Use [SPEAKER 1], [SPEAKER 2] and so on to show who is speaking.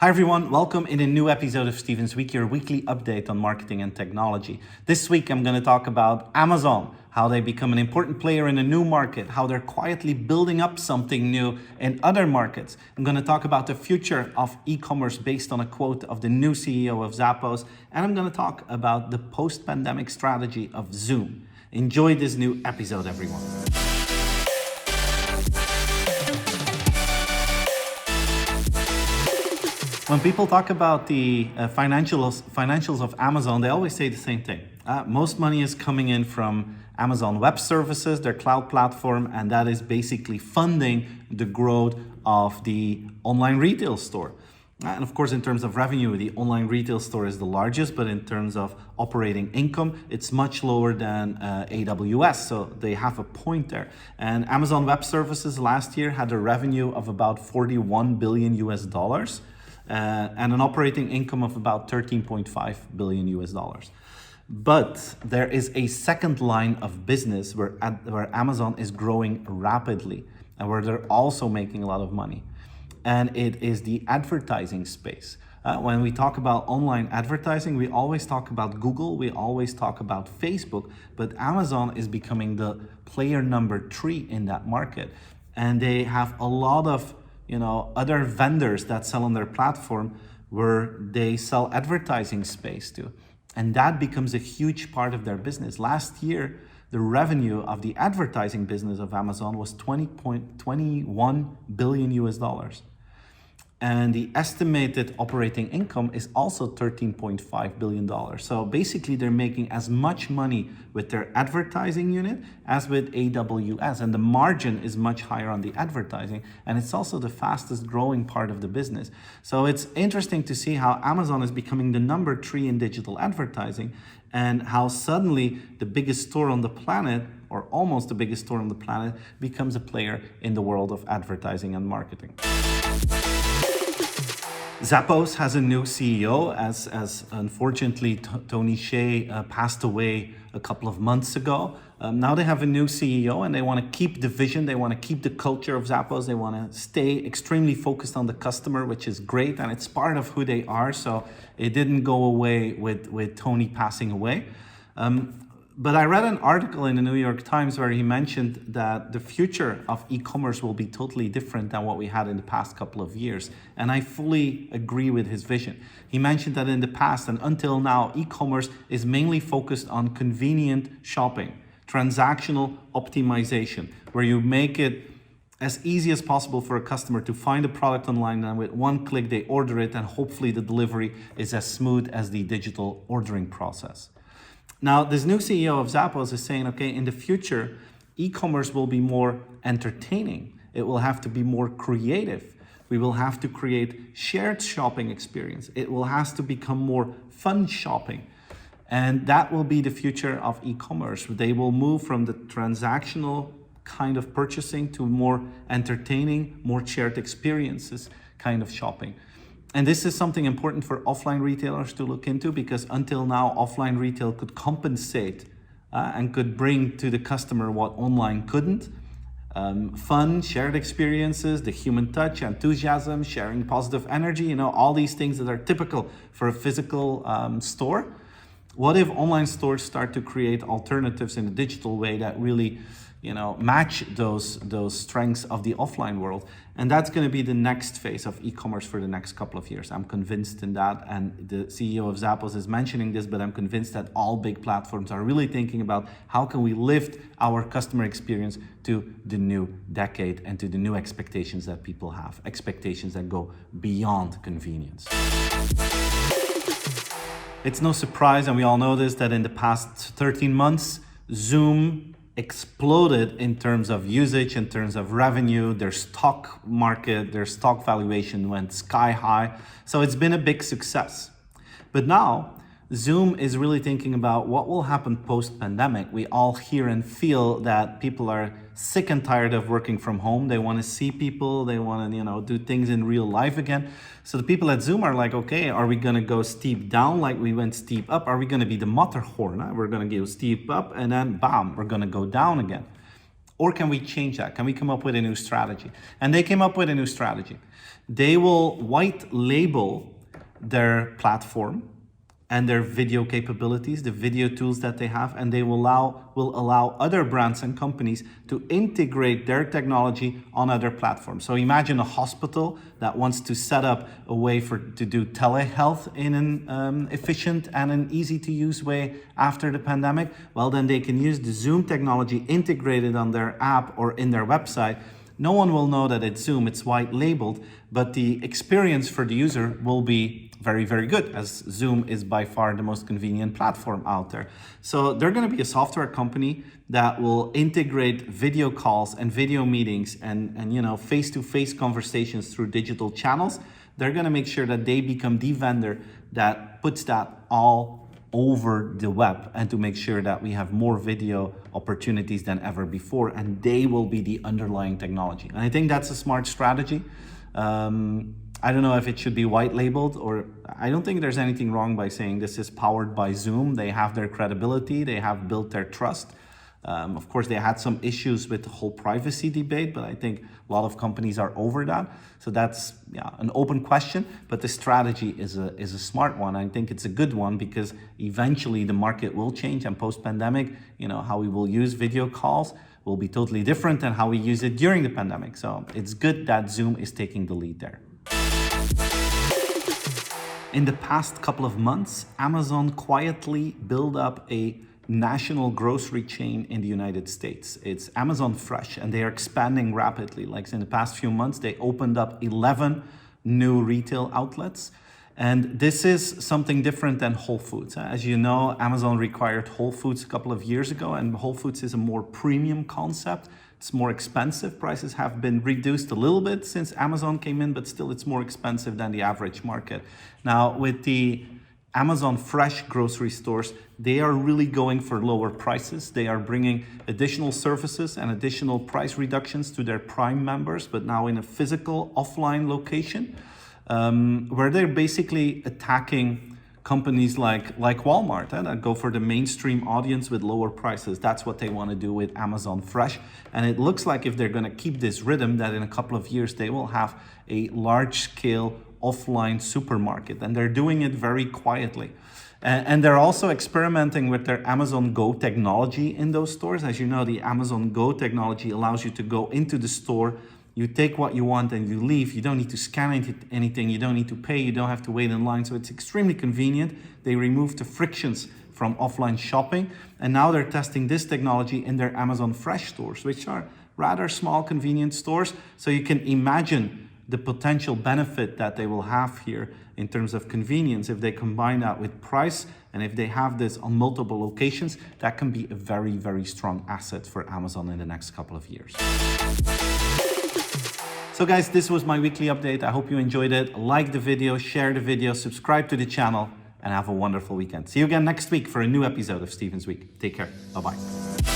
[SPEAKER 1] Hi everyone, welcome in a new episode of Steven's Week, your weekly update on marketing and technology. This week I'm going to talk about Amazon, how they become an important player in a new market, how they're quietly building up something new in other markets. I'm going to talk about the future of e-commerce based on a quote of the new CEO of Zappos, and I'm going to talk about the post-pandemic strategy of Zoom. Enjoy this new episode, everyone. When people talk about the financials of Amazon, they always say the same thing. Most money is coming in from Amazon Web Services, their cloud platform, and that is basically funding the growth of the online retail store. And of course, in terms of revenue, the online retail store is the largest, but in terms of operating income, it's much lower than AWS. So they have a point there. And Amazon Web Services last year had a revenue of about 41 billion US dollars. And an operating income of about 13.5 billion US dollars. But there is a second line of business where Amazon is growing rapidly and where they're also making a lot of money. And it is the advertising space. When we talk about online advertising, we always talk about Google, we always talk about Facebook, but Amazon is becoming the player number 3 in that market. And they have a lot of other vendors that sell on their platform where they sell advertising space to. And that becomes a huge part of their business. Last year, the revenue of the advertising business of Amazon was 20.21 billion US dollars. And the estimated operating income is also $13.5 billion. So basically they're making as much money with their advertising unit as with AWS. And the margin is much higher on the advertising. And it's also the fastest growing part of the business. So it's interesting to see how Amazon is becoming the number 3 in digital advertising and how suddenly the biggest store on the planet, or almost the biggest store on the planet, becomes a player in the world of advertising and marketing. Zappos has a new CEO, as unfortunately Tony Hsieh passed away a couple of months ago. Now they have a new CEO and they want to keep the vision, they want to keep the culture of Zappos, they want to stay extremely focused on the customer, which is great, and it's part of who they are, so it didn't go away with Tony passing away. But I read an article in the New York Times where he mentioned that the future of e-commerce will be totally different than what we had in the past couple of years. And I fully agree with his vision. He mentioned that in the past and until now, e-commerce is mainly focused on convenient shopping, transactional optimization, where you make it as easy as possible for a customer to find a product online, and with one click they order it, and hopefully the delivery is as smooth as the digital ordering process. Now, this new CEO of Zappos is saying, okay, in the future, e-commerce will be more entertaining. It will have to be more creative. We will have to create shared shopping experience. It will have to become more fun shopping. And that will be the future of e-commerce. They will move from the transactional kind of purchasing to more entertaining, more shared experiences kind of shopping. And this is something important for offline retailers to look into, because until now, offline retail could compensate and could bring to the customer what online couldn't. Fun, shared experiences, the human touch, enthusiasm, sharing positive energy, all these things that are typical for a physical store. What if online stores start to create alternatives in a digital way that really match those strengths of the offline world? And that's going to be the next phase of e-commerce for the next couple of years. I'm convinced in that, and the CEO of Zappos is mentioning this, but I'm convinced that all big platforms are really thinking about how can we lift our customer experience to the new decade and to the new expectations that people have, expectations that go beyond convenience. It's no surprise, and we all know this, that in the past 13 months, Zoom exploded in terms of usage, in terms of revenue. Their stock market, their stock valuation went sky high. So it's been a big success. But now Zoom is really thinking about what will happen post-pandemic. We all hear and feel that people are sick and tired of working from home. They want to see people, they want to, do things in real life again. So the people at Zoom are like, okay, are we going to go steep down like we went steep up? Are we going to be the Matterhorn? We're going to go steep up and then bam, we're going to go down again. Or can we change that? Can we come up with a new strategy? And they came up with a new strategy. They will white label their platform and their video capabilities, the video tools that they have, and they will allow other brands and companies to integrate their technology on other platforms. So imagine a hospital that wants to set up a way to do telehealth in an efficient and an easy to use way after the pandemic. Well, then they can use the Zoom technology integrated on their app or in their website. No one will know that it's Zoom, it's white labeled, but the experience for the user will be very, very good, as Zoom is by far the most convenient platform out there. So they're going to be a software company that will integrate video calls and video meetings and face-to-face conversations through digital channels. They're going to make sure that they become the vendor that puts that all over the web, and to make sure that we have more video opportunities than ever before, and they will be the underlying technology. And I think that's a smart strategy. I don't know if it should be white labeled, or I don't think there's anything wrong by saying this is powered by Zoom. They have their credibility, they have built their trust. Of course, they had some issues with the whole privacy debate, but I think a lot of companies are over that. So that's an open question, but the strategy is a smart one. I think it's a good one because eventually the market will change, and post-pandemic, how we will use video calls will be totally different than how we use it during the pandemic. So it's good that Zoom is taking the lead there. In the past couple of months, Amazon quietly built up a national grocery chain in the United States. It's Amazon Fresh, and they are expanding rapidly. Like in the past few months, they opened up 11 new retail outlets. And this is something different than Whole Foods. As you know, Amazon acquired Whole Foods a couple of years ago, and Whole Foods is a more premium concept. It's more expensive. Prices have been reduced a little bit since Amazon came in, but still it's more expensive than the average market. Now, with the Amazon Fresh grocery stores, they are really going for lower prices. They are bringing additional services and additional price reductions to their Prime members, but now in a physical offline location, where they're basically attacking companies like Walmart that go for the mainstream audience with lower prices. That's what they want to do with Amazon Fresh. And it looks like if they're going to keep this rhythm, that in a couple of years, they will have a large-scale offline supermarket. And they're doing it very quietly. And they're also experimenting with their Amazon Go technology in those stores. As you know, the Amazon Go technology allows you to go into the store, you take what you want and you leave. You don't need to scan anything, you don't need to pay, you don't have to wait in line. So it's extremely convenient. They removed the frictions from offline shopping. And now they're testing this technology in their Amazon Fresh stores, which are rather small, convenient stores. So you can imagine the potential benefit that they will have here in terms of convenience. If they combine that with price, and if they have this on multiple locations, that can be a very, very strong asset for Amazon in the next couple of years. So guys, this was my weekly update. I hope you enjoyed it. Like the video, share the video, subscribe to the channel, and have a wonderful weekend. See you again next week for a new episode of Steven's Week. Take care. Bye-bye.